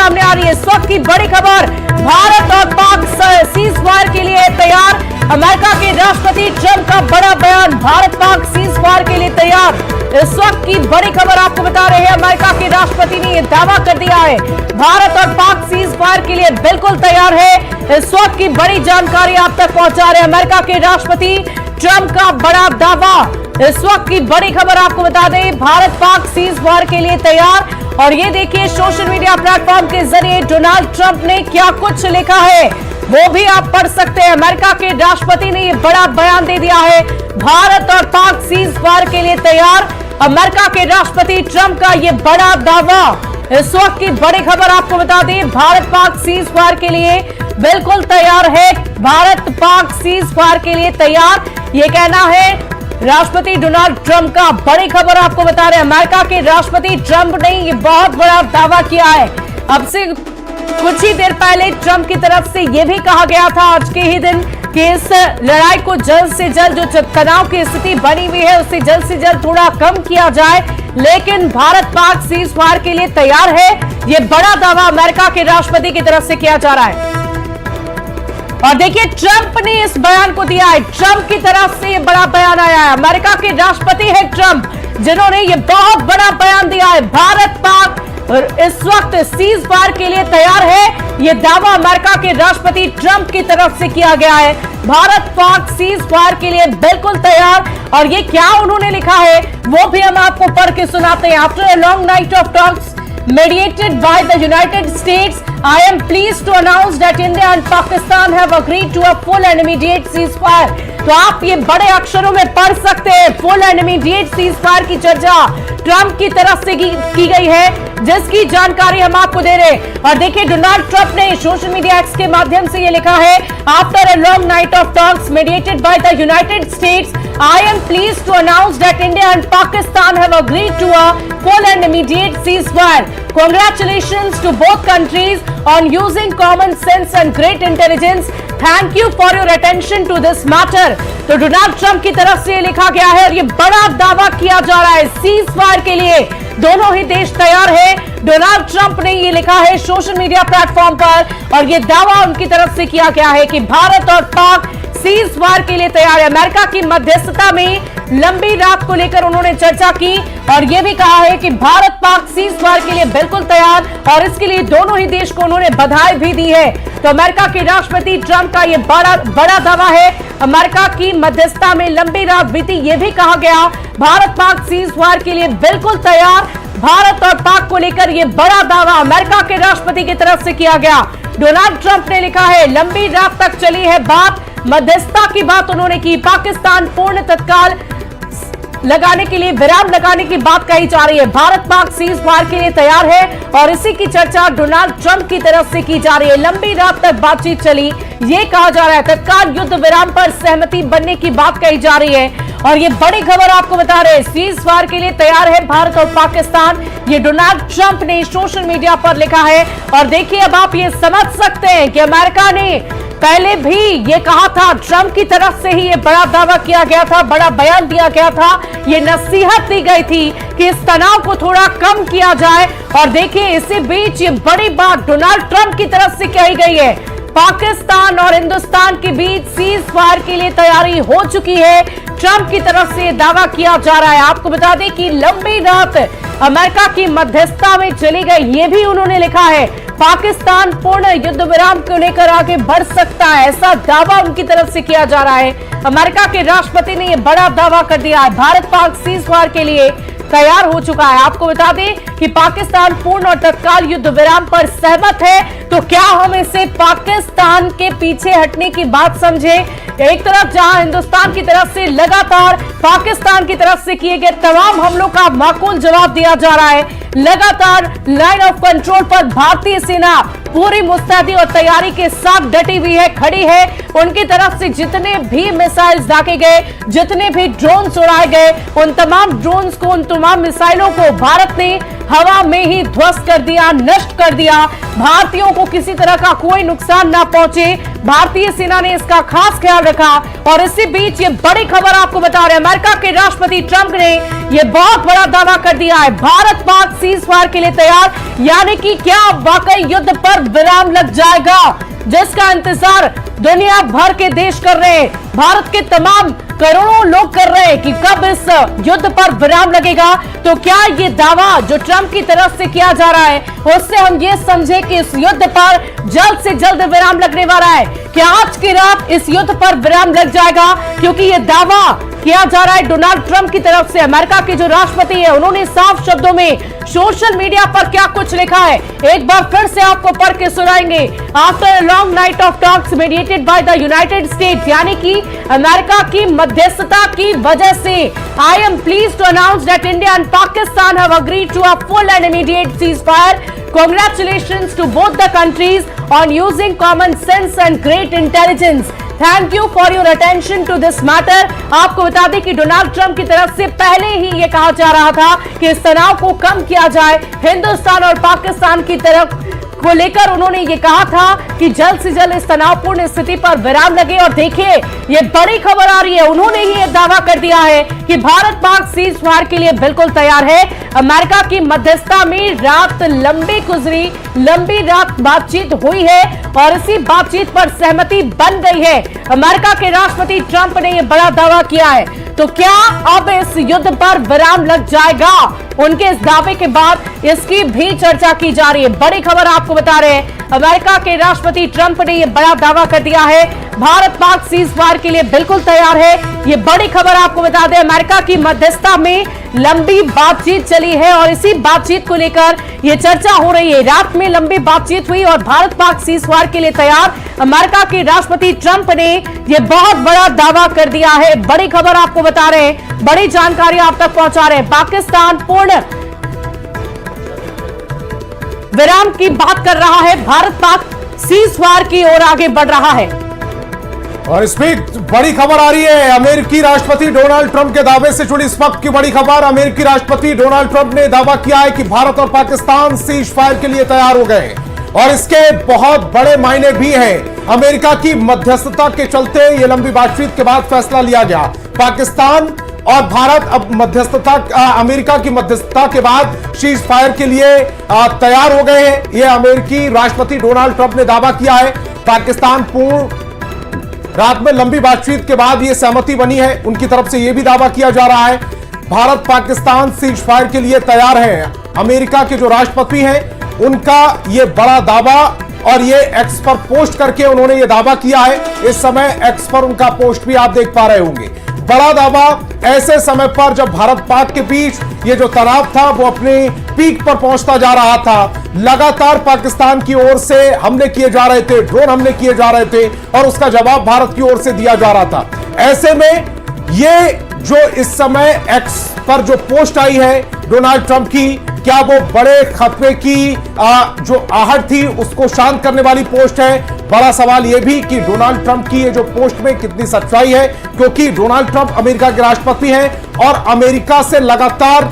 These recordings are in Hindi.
सामने आ रही है। इस वक्त की बड़ी खबर, भारत और पाक सीज फायर के लिए तैयार। अमेरिका के राष्ट्रपति ट्रंप का बड़ा बयान, भारत पाक सीज फायर के लिए तैयार। इस वक्त की बड़ी खबर आपको बता रहे हैं, अमेरिका के राष्ट्रपति ने यह दावा कर दिया है, भारत और पाक सीज फायर के लिए बिल्कुल तैयार है। इस वक्त की बड़ी जानकारी आप तक पहुंचा रहे हैं, अमेरिका के राष्ट्रपति ट्रंप का बड़ा दावा। इस वक्त की बड़ी खबर आपको बता दें, भारत पाक सीज फायर के लिए तैयार। और ये देखिए, सोशल मीडिया प्लेटफॉर्म के जरिए डोनाल्ड ट्रंप ने क्या कुछ लिखा है वो भी आप पढ़ सकते हैं। अमेरिका के राष्ट्रपति ने ये बड़ा बयान दे दिया है, भारत और पाक सीज फायर के लिए तैयार। अमेरिका के राष्ट्रपति ट्रंप का ये बड़ा दावा। इस वक्त की बड़ी खबर आपको बता दें, भारत पाक सीज फायर के लिए बिल्कुल तैयार है। भारत पाक सीज फायर के लिए तैयार, ये कहना है राष्ट्रपति डोनाल्ड ट्रंप का। बड़ी खबर आपको बता रहे हैं, अमेरिका के राष्ट्रपति ट्रंप ने ये बहुत बड़ा दावा किया है। अब से कुछ ही देर पहले ट्रंप की तरफ से यह भी कहा गया था आज के ही दिन कि इस लड़ाई को जल्द से जल्द, जो तनाव की स्थिति बनी हुई है उसे जल्द से जल्द थोड़ा कम किया जाए। लेकिन भारत पाक सीज फायर के लिए तैयार है, यह बड़ा दावा अमेरिका के राष्ट्रपति की तरफ से किया जा रहा है। और देखिए, ट्रंप ने इस बयान को दिया है, ट्रंप की तरफ से यह बड़ा बयान आया है। अमेरिका के राष्ट्रपति है ट्रंप, जिन्होंने यह बहुत बड़ा बयान दिया है, भारत पाक इस वक्त सीज फायर के लिए तैयार है। यह दावा अमेरिका के राष्ट्रपति ट्रंप की तरफ से किया गया है, भारत पाक सीज फायर के लिए बिल्कुल तैयार। और ये क्या उन्होंने लिखा है वो भी हम आपको पढ़ के सुनाते हैं। After a long night of talks mediated by the United States, I am pleased to announce that India and Pakistan have agreed to a full and immediate ceasefire। तो आप ये बड़े अक्षरों में पढ़ सकते हैं, फुल एंड इमीडिएट सीजफायर की चर्चा ट्रंप की तरफ से की गई है, जिसकी जानकारी हम आपको दे रहे हैं। और देखिए, डोनाल्ड ट्रंप ने सोशल मीडिया एक्स के माध्यम से ये लिखा है, after a long night of talks mediated by the United states, I am pleased to announce that India and Pakistan have agreed to a full and immediate ceasefire. Congratulations to both countries on using common sense and great intelligence. Thank you for your attention to this matter. तो डोनाल्ड ट्रंप की तरफ से लिखा गया है और ये बड़ा दावा किया जा रहा है, सीज फायर के लिए दोनों ही देश तैयार है। डोनाल्ड ट्रंप ने ये लिखा है सोशल मीडिया प्लेटफॉर्म पर, और ये दावा उनकी तरफ से किया गया है कि भारत और पाक सीज फायर के लिए तैयार है। अमेरिका की मध्यस्थता में लंबी रात को लेकर उन्होंने चर्चा की और यह भी कहा है कि भारत पाक सीज फायर के लिए बिल्कुल तैयार, और इसके लिए दोनों ही देश को उन्होंने बधाई भी दी है। तो अमेरिका के राष्ट्रपति ट्रंप का यह बड़ा दावा है, अमेरिका की मध्यस्थता में लंबी रात बीती, यह भी कहा गया भारत पाक सीज फायर के लिए बिल्कुल तैयार। भारत और पाक को लेकर यह बड़ा दावा अमेरिका के राष्ट्रपति की तरफ से किया गया। डोनाल्ड ट्रंप ने लिखा है, लंबी रात तक चली है बात, मध्यस्थता की बात उन्होंने की, पाकिस्तान पूर्ण तत्काल लगाने के लिए, विराम लगाने की बात कही जा रही है, भारत पाक सीज फायर के लिए तैयार है। और इसी की चर्चा डोनाल्ड ट्रंप की तरफ से की जा रही है। लंबी रात तक बातचीत चली, ये कहा जा रहा है, तत्काल युद्ध विराम पर सहमति बनने की बात कही जा रही है। और ये बड़ी खबर आपको बता रहे हैं, सीज फायर के लिए तैयार है भारत और पाकिस्तान, ये डोनाल्ड ट्रंप ने सोशल मीडिया पर लिखा है। और देखिए, अब आप ये समझ सकते हैं कि अमेरिका ने पहले भी ये कहा था, ट्रंप की तरफ से ही ये बड़ा दावा किया गया था, बड़ा बयान दिया गया था, ये नसीहत दी गई थी कि इस तनाव को थोड़ा कम किया जाए। और देखिए, इसी बीच ये बड़ी बात डोनाल्ड ट्रंप की तरफ से कही गई है, पाकिस्तान और हिंदुस्तान के बीच सीज फायर के लिए तैयारी हो चुकी है। ट्रंप की तरफ से दावा किया जा रहा है। आपको बता दें कि लंबी रात अमेरिका की मध्यस्थता में चली गई, ये भी उन्होंने लिखा है, पाकिस्तान पूर्ण युद्ध विराम को लेकर आगे बढ़ सकता है, ऐसा दावा उनकी तरफ से किया जा रहा है। अमेरिका के राष्ट्रपति ने यह बड़ा दावा कर दिया है, भारत पाक सीज फायर के लिए तैयार हो चुका है। आपको बता दें कि पाकिस्तान पूर्ण और तत्काल युद्ध विराम पर सहमत है। तो क्या हम इसे पाकिस्तान के पीछे हटने की बात समझे? एक तरफ जहां हिंदुस्तान की तरफ से लगातार पाकिस्तान की तरफ से किए गए तमाम हमलों का माकूल जवाब दिया जा रहा है, लगातार लाइन ऑफ कंट्रोल पर भारतीय सेना पूरी मुस्तैदी और तैयारी के साथ डटी हुई है, खड़ी है। उनकी तरफ से जितने भी मिसाइल्स दागे गए, जितने भी ड्रोन्स उड़ाए गए, उन तमाम ड्रोन्स को, उन तमाम मिसाइलों को भारत ने हवा में ही ध्वस्त कर दिया, नष्ट कर दिया। भारतीयों को किसी तरह का कोई नुकसान ना पहुंचे, भारतीय सेना ने इसका खास ख्याल रखा। और इसी बीच ये बड़ी खबर आपको बता रहे हैं, अमेरिका के राष्ट्रपति ट्रंप ने यह बहुत बड़ा दावा कर दिया है, भारत पाक सीज फायर के लिए तैयार। यानी कि क्या वाकई युद्ध पर विराम लग जाएगा, जिसका इंतजार दुनिया भर के देश कर रहे हैं, भारत के तमाम करोड़ों लोग कर रहे हैं कि कब इस युद्ध पर विराम लगेगा। तो क्या ये दावा जो ट्रंप की तरफ से किया जा रहा है, उससे हम ये समझे कि इस युद्ध पर जल्द से जल्द विराम लगने वाला है? क्या आज की रात इस युद्ध पर विराम लग जाएगा? क्योंकि ये दावा किया जा रहा है डोनाल्ड ट्रंप की तरफ से। अमेरिका के जो राष्ट्रपति है, उन्होंने साफ शब्दों में सोशल मीडिया पर क्या कुछ लिखा है, एक बार फिर से आपको पढ़ के सुनाएंगे। After a long night of talks mediated by the United States, यानी कि अमेरिका की मध्यस्थता की वजह से, I am pleased to announce that India and Pakistan have agreed to a full and immediate ceasefire. Congratulations to both the countries on using common sense and great intelligence. Thank you for your attention to this matter. आपको बता दें कि डोनाल्ड ट्रंप की तरफ से पहले ही ये कहा जा रहा था कि इस तनाव को कम किया जाए। हिंदुस्तान और पाकिस्तान की तरफ को लेकर उन्होंने ये कहा था कि जल्द से जल्द इस तनावपूर्ण स्थिति पर विराम लगे। और देखिए, ये बड़ी खबर आ रही है, उन्होंने ही ये दावा कर दिया है कि भारत पाक सीज फायर के लिए बिल्कुल तैयार है। अमेरिका की मध्यस्थता में रात लंबी गुजरी, लंबी रात बातचीत हुई है और इसी बातचीत पर सहमति बन गई है। अमेरिका के राष्ट्रपति ट्रंप ने यह बड़ा दावा किया है। तो क्या अब इस युद्ध पर विराम लग जाएगा? उनके इस दावे के बाद इसकी भी चर्चा की जा रही है। बड़ी खबर आपको बता रहे हैं, अमेरिका के राष्ट्रपति ट्रंप ने यह बड़ा दावा कर दिया है, भारत पाक सीज फायर के लिए बिल्कुल तैयार है। ये बड़ी खबर आपको बता दें, अमेरिका की मध्यस्थता में लंबी बातचीत चली है और इसी बातचीत को लेकर यह चर्चा हो रही है। रात में लंबी बातचीत हुई और भारत पाक सीज फायर के लिए तैयार अमेरिका के राष्ट्रपति ट्रंप ने यह बहुत बड़ा दावा कर दिया है। बड़ी खबर आपको बता रहे हैं, बड़ी जानकारी आप तक पहुंचा रहे हैं। पाकिस्तान पूर्ण विराम की बात कर रहा है, भारत पाक सीज फायर की ओर आगे बढ़ रहा है। और इसमें बड़ी खबर आ रही है, अमेरिकी राष्ट्रपति डोनाल्ड ट्रंप के दावे से जुड़ी इस वक्त की बड़ी खबर। अमेरिकी राष्ट्रपति डोनाल्ड ट्रंप ने दावा किया है कि भारत और पाकिस्तान सीज फायर के लिए तैयार हो गए और इसके बहुत बड़े मायने भी हैं। अमेरिका की मध्यस्थता के चलते ये लंबी बातचीत के बाद फैसला लिया गया। पाकिस्तान और भारत अब मध्यस्थता, अमेरिका की मध्यस्थता के बाद सीज फायर के लिए तैयार हो गए हैं। यह अमेरिकी राष्ट्रपति डोनाल्ड ट्रंप ने दावा किया है। पाकिस्तान पूर्ण रात में लंबी बातचीत के बाद यह सहमति बनी है। उनकी तरफ से यह भी दावा किया जा रहा है, भारत पाकिस्तान सीज फायर के लिए तैयार है। अमेरिका के जो राष्ट्रपति हैं, उनका यह बड़ा दावा, और ये एक्स पर पोस्ट करके उन्होंने ये दावा किया है। इस समय एक्स पर उनका पोस्ट भी आप देख पा रहे होंगे। बड़ा दावा ऐसे समय पर जब भारत पाक के बीच ये जो तनाव था वो अपनी पीक पर पहुंचता जा रहा था। लगातार पाकिस्तान की ओर से हमले किए जा रहे थे, ड्रोन हमले किए जा रहे थे और उसका जवाब भारत की ओर से दिया जा रहा था। ऐसे में ये जो इस समय एक्स पर जो पोस्ट आई है डोनाल्ड ट्रंप की, क्या वो बड़े खतरे की जो आहट थी उसको शांत करने वाली पोस्ट है? बड़ा सवाल यह भी कि डोनाल्ड ट्रंप की ये जो पोस्ट में कितनी सच्चाई है, क्योंकि डोनाल्ड ट्रंप अमेरिका के राष्ट्रपति हैं और अमेरिका से लगातार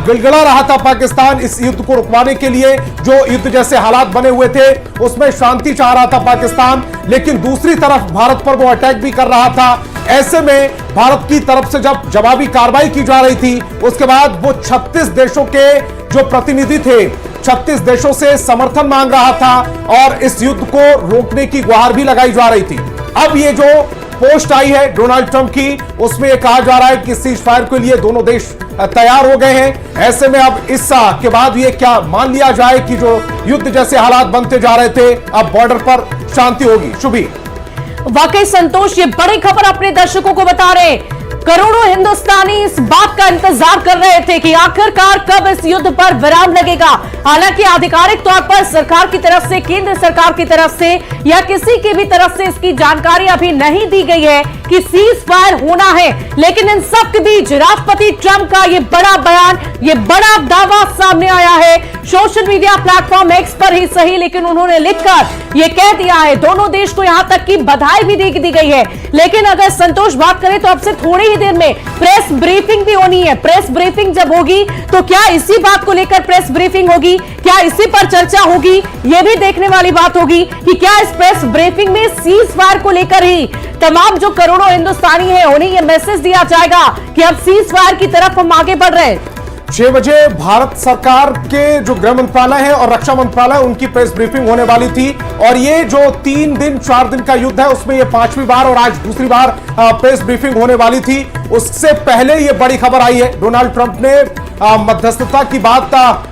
गिड़गिड़ा रहा था पाकिस्तान इस युद्ध को रुकवाने के लिए। जो युद्ध जैसे हालात बने हुए थे उसमें शांति चाह रहा था पाकिस्तान, लेकिन दूसरी तरफ भारत पर वो अटैक भी कर रहा था। ऐसे में भारत की तरफ से जब जवाबी कार्रवाई की जा रही थी, उसके बाद वो 36 देशों के जो प्रतिनिधि थे, 36 देशों से समर्थन मांग रहा था और इस युद्ध को रोकने की गुहार भी लगाई जा रही थी। अब ये जो पोस्ट आई है डोनाल्ड ट्रंप की, उसमें यह कहा जा रहा है कि सीज फायर के लिए दोनों देश तैयार हो गए हैं। ऐसे में अब इस के बाद ये क्या मान लिया जाए कि जो युद्ध जैसे हालात बनते जा रहे थे, अब बॉर्डर पर शांति होगी? शुभी, वाकई संतोष, ये बड़ी खबर अपने दर्शकों को बता रहे हैं। करोड़ों हिंदुस्तानी इस बात का इंतजार कर रहे थे कि आखिरकार कब इस युद्ध पर विराम लगेगा। हालांकि आधिकारिक तौर पर सरकार की तरफ से, केंद्र सरकार की तरफ से या किसी की भी तरफ से इसकी जानकारी अभी नहीं दी गई है कि सीज फायर होना है। लेकिन इन सब के बीच राष्ट्रपति ट्रंप का यह बड़ा बयान ये बड़ा दावा सामने आया है सोशल मीडिया प्लेटफॉर्म एक्स पर ही सही, लेकिन उन्होंने लिखकर ये कह दिया है। दोनों देश को यहां तक की बधाई भी दी गई है। लेकिन अगर संतोष बात करें तो अब से थोड़ी ही देर में प्रेस ब्रीफिंग भी होनी है। प्रेस ब्रीफिंग जब होगी तो क्या इसी बात को लेकर प्रेस ब्रीफिंग होगी, क्या इसी पर चर्चा होगी, यह भी देखने वाली बात होगी कि क्या इस प्रेस ब्रीफिंग में सीज फायर को लेकर ही तमाम जो करोड़ों हिंदुस्तानी हैं उन्हें यह मैसेज दिया जाएगा कि अब सीज फायर की तरफ हम आगे बढ़ रहे हैं। 6 बजे भारत सरकार के जो गृह मंत्रालय है और रक्षा मंत्रालय उनकी प्रेस ब्रीफिंग होने वाली थी, और ये जो 3 दिन 4 दिन का युद्ध है उसमें ये 5वीं बार और आज दूसरी बार प्रेस ब्रीफिंग होने वाली थी। उससे पहले ये बड़ी खबर आई है, डोनाल्ड ट्रंप ने मध्यस्थता की बात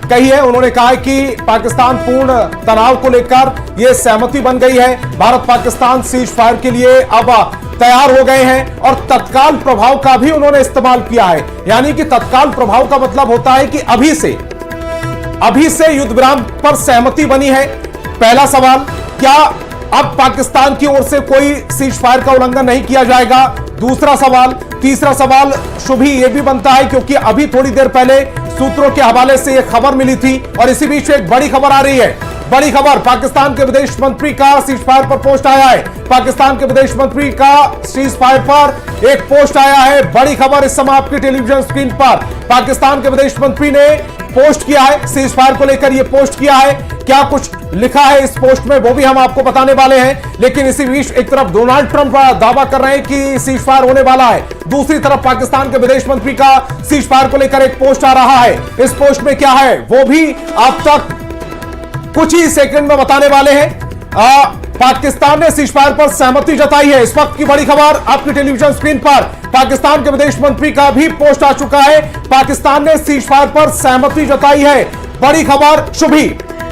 कही है। उन्होंने कहा है कि पाकिस्तान पूर्ण तनाव को लेकर यह सहमति बन गई है। भारत पाकिस्तान सीज फायर के लिए अब तैयार हो गए हैं और तत्काल प्रभाव का भी उन्होंने इस्तेमाल किया है। यानी कि तत्काल प्रभाव का मतलब होता है कि अभी से युद्ध विराम पर सहमति बनी है। पहला सवाल, क्या अब पाकिस्तान की ओर से कोई सीज फायर का उल्लंघन नहीं किया जाएगा? दूसरा सवाल, तीसरा सवाल शुभी यह भी बनता है क्योंकि अभी थोड़ी देर पहले सूत्रों के हवाले से यह खबर मिली थी और इसी बीच एक बड़ी खबर आ रही है। बड़ी खबर, पाकिस्तान के विदेश मंत्री का सीज फायर पर पोस्ट आया है। पाकिस्तान के विदेश मंत्री का सीज फायर पर एक पोस्ट आया है। बड़ी खबर इस समय आपकी टेलीविजन स्क्रीन पर। पाकिस्तान के विदेश मंत्री ने पोस्ट किया है, सीज फायर को लेकर यह पोस्ट किया है। क्या कुछ लिखा है इस पोस्ट में वो भी हम आपको बताने वाले हैं। लेकिन इसी बीच एक तरफ डोनाल्ड ट्रंप दावा कर रहे हैं कि सीज फायर होने वाला है, दूसरी तरफ पाकिस्तान के विदेश मंत्री का सीज फायर को लेकर एक पोस्ट आ रहा है। इस पोस्ट में क्या है वो भी आप तक कुछ ही सेकंड में बताने वाले हैं। पाकिस्तान ने सीज फायर पर सहमति जताई है। इस वक्त की बड़ी खबर आपकी टेलीविजन स्क्रीन पर। पाकिस्तान के विदेश मंत्री का भी पोस्ट आ चुका है। पाकिस्तान ने सीज फायर पर सहमति जताई है। बड़ी खबर शुभी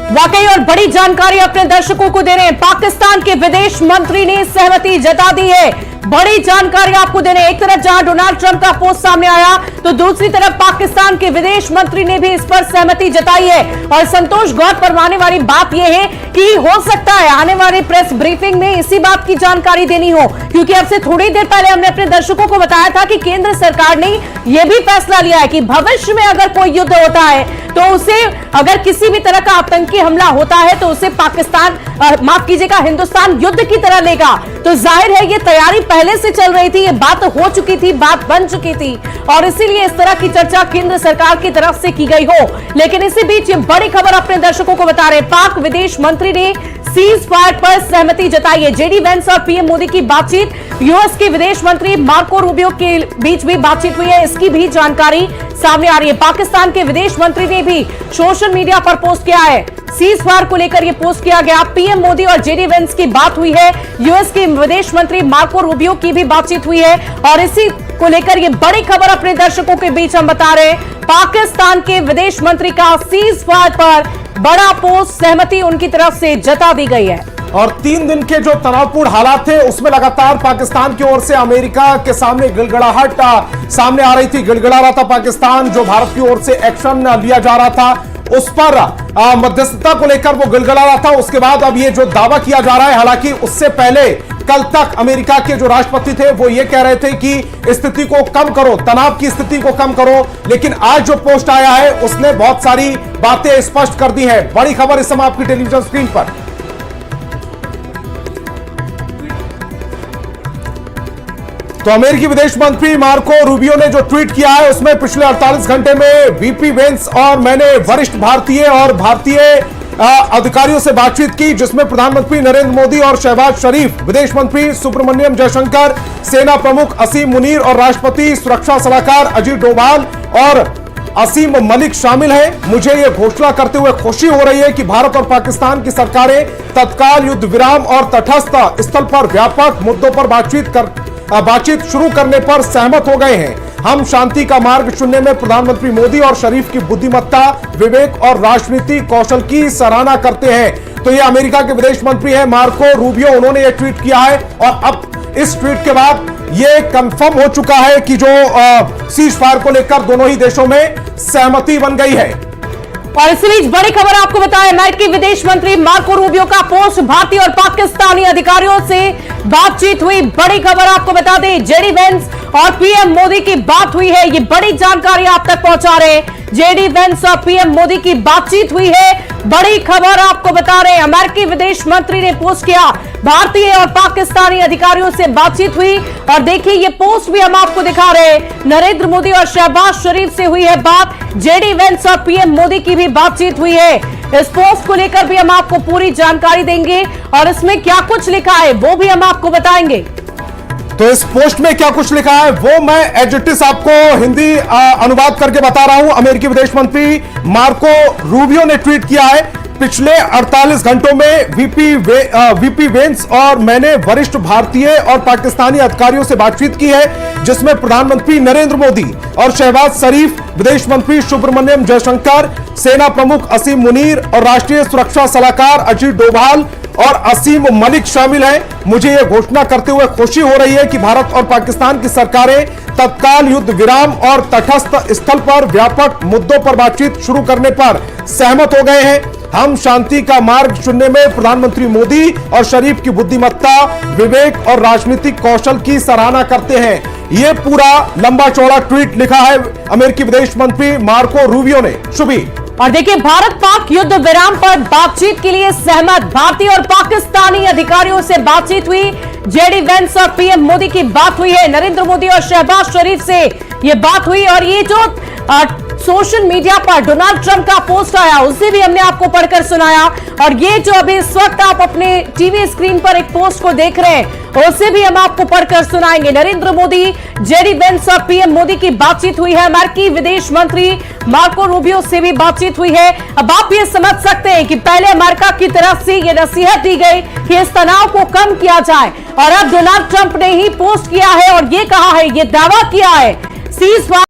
वाकई और बड़ी जानकारी अपने दर्शकों को दे रहे हैं। पाकिस्तान के विदेश मंत्री ने सहमति जता दी है। बड़ी जानकारी आपको दे रहे हैं। एक तरफ जहां डोनाल्ड ट्रंप का पोस्ट सामने आया तो दूसरी तरफ पाकिस्तान के विदेश मंत्री ने भी इस पर सहमति जताई है। और संतोष गौर फरमाने वाली बात यह है कि हो सकता है आने वाली प्रेस ब्रीफिंग में इसी बात की जानकारी देनी हो, क्योंकि अब से थोड़ी देर पहले हमने अपने दर्शकों को बताया था कि केंद्र सरकार ने यह भी फैसला लिया है कि भविष्य में अगर कोई युद्ध होता है तो उसे, अगर किसी भी तरह का आतंकी हमला होता है तो उसे पाकिस्तान, माफ कीजिएगा, हिंदुस्तान युद्ध की तरह लेगा। तो जाहिर है ये तैयारी पहले से चल रही थी, ये बात हो चुकी थी, बात बन चुकी थी और इसीलिए इस तरह की चर्चा केंद्र सरकार की तरफ से की गई हो। लेकिन इसी बीच ये बड़ी खबर अपने दर्शकों को बता रहे, पाक विदेश मंत्री ने सीज फायर पर सहमति जताई है। जेडी वेंस और पीएम मोदी की बातचीत, यूएस के विदेश मंत्री मार्को रूबियो के बीच भी बातचीत हुई है, इसकी भी जानकारी सामने आ रही है। पाकिस्तान के विदेश मंत्री ने भी सोशल मीडिया पर पोस्ट किया है, सीज फायर को लेकर यह पोस्ट किया गया। पीएम मोदी और जेडी वेंस की बात हुई है, यूएस के विदेश मंत्री मार्को रूबियो की भी बातचीत हुई है और इसी को लेकर यह बड़ी खबर अपने दर्शकों के बीच हम बता रहे हैं। पाकिस्तान के विदेश मंत्री का सीज फायर पर बड़ा पोस्ट, सहमति उनकी तरफ से जता दी गई है। और 3 दिन के जो तनावपूर्ण हालात थे उसमें लगातार पाकिस्तान की ओर से अमेरिका के सामने गिड़गिड़ाहट सामने आ रही थी, गिड़गिड़ा रहा था पाकिस्तान। जो भारत की ओर से एक्शन लिया जा रहा था उस पर मध्यस्थता को लेकर वो गिड़गिड़ा रहा था। उसके बाद अब ये जो दावा किया जा रहा है, हालांकि उससे पहले कल तक अमेरिका के जो राष्ट्रपति थे वो ये कह रहे थे कि स्थिति को कम करो, तनाव की स्थिति को कम करो। लेकिन आज जो पोस्ट आया है उसने बहुत सारी बातें स्पष्ट कर दी है। बड़ी खबर इस समय आपकी टेलीविजन स्क्रीन पर। तो अमेरिकी विदेश मंत्री मार्को रूबियो ने जो ट्वीट किया है उसमें पिछले 48 घंटे में वीपी वेंस और मैंने वरिष्ठ भारतीय अधिकारियों से बातचीत की, जिसमें प्रधानमंत्री नरेंद्र मोदी और शहबाज शरीफ, विदेश मंत्री सुब्रमण्यम जयशंकर, सेना प्रमुख असीम मुनीर और राष्ट्रपति सुरक्षा सलाहकार अजीत डोभाल और असीम मलिक शामिल हैं। मुझे यह घोषणा करते हुए खुशी हो रही है कि भारत और पाकिस्तान की सरकारें तत्काल युद्ध विराम और तटस्थ स्थल पर व्यापक मुद्दों पर बातचीत शुरू करने पर सहमत हो गए हैं। हम शांति का मार्ग चुनने में प्रधानमंत्री मोदी और शरीफ की बुद्धिमत्ता, विवेक और राजनीतिक कौशल की सराहना करते हैं। तो ये अमेरिका के विदेश मंत्री हैं मार्को रूबियो, उन्होंने ये ट्वीट किया है और अब इस ट्वीट के बाद ये कंफर्म हो चुका है कि जो सीज फायर को लेकर दोनों ही देशों में सहमति बन गई है। और इस बीच बड़ी खबर आपको बताएं, अमेरिकी विदेश मंत्री मार्को रूबियो का पोस्ट, भारतीय और पाकिस्तानी अधिकारियों से बातचीत हुई। बड़ी खबर आपको बता दें, जेडी वेंस और पीएम मोदी की बात हुई है, ये बड़ी जानकारी आप तक पहुंचा रहे हैं। जेडी वेंस और पीएम मोदी की बातचीत हुई है। बड़ी खबर आपको बता रहे हैं, अमेरिकी विदेश मंत्री ने पोस्ट किया, भारतीय और पाकिस्तानी अधिकारियों से बातचीत हुई। और देखिए ये पोस्ट भी हम आपको दिखा रहे हैं, नरेंद्र मोदी और शहबाज शरीफ से हुई है बात, जेडी वेंस और पीएम मोदी की भी बातचीत हुई है। इस पोस्ट को लेकर भी हम आपको पूरी जानकारी देंगे और इसमें क्या कुछ लिखा है वो भी हम आपको बताएंगे। तो इस पोस्ट में क्या कुछ लिखा है वो मैं एज इट इज आपको हिंदी अनुवाद करके बता रहा हूं। अमेरिकी विदेश मंत्री मार्को रूबियो ने ट्वीट किया है, पिछले 48 घंटों में वीपी वेंस और मैंने वरिष्ठ भारतीय और पाकिस्तानी अधिकारियों से बातचीत की है, जिसमें प्रधानमंत्री नरेंद्र मोदी और शहबाज शरीफ, विदेश मंत्री सुब्रमण्यम जयशंकर, सेना प्रमुख असीम मुनीर और राष्ट्रीय सुरक्षा सलाहकार अजीत डोभाल और असीम मलिक शामिल हैं। मुझे यह घोषणा करते हुए खुशी हो रही है कि भारत और पाकिस्तान की सरकारें तत्काल युद्ध विराम और तटस्थ स्थल पर व्यापक मुद्दों पर बातचीत शुरू करने पर सहमत हो गए हैं। हम शांति का मार्ग चुनने में प्रधानमंत्री मोदी और शरीफ की बुद्धिमत्ता, विवेक और राजनीतिक कौशल की सराहना करते हैं। यह पूरा लंबा चौड़ा ट्वीट लिखा है अमेरिकी विदेश मंत्री मार्को रूबियो ने। शुभी और देखिए, भारत पाक युद्ध विराम पर बातचीत के लिए सहमत, भारतीय और पाकिस्तानी अधिकारियों से बातचीत हुई, जेडी वेंस और पीएम मोदी की बात हुई है, नरेंद्र मोदी और शहबाज शरीफ से यह बात हुई। और ये जो सोशल मीडिया पर डोनाल्ड ट्रंप का पोस्ट आया उसे भी हमने आपको पढ़कर सुनाया। और ये जो अभी इस वक्त आप अपने टीवी स्क्रीन पर एक पोस्ट को देख रहे हैं उसे भी हम आपको पढ़कर सुनाएंगे। नरेंद्र मोदी, जेडी वेंस और पीएम मोदी की बातचीत हुई है, अमेरिकी विदेश मंत्री मार्को रूबियो से भी बातचीत हुई है। अब आप ये समझ सकते हैं कि पहले अमेरिका की तरफ से ये नसीहत दी गई कि इस तनाव को कम किया जाए और अब डोनाल्ड ट्रंप ने ही पोस्ट किया है और ये कहा है, ये दावा किया है, सीज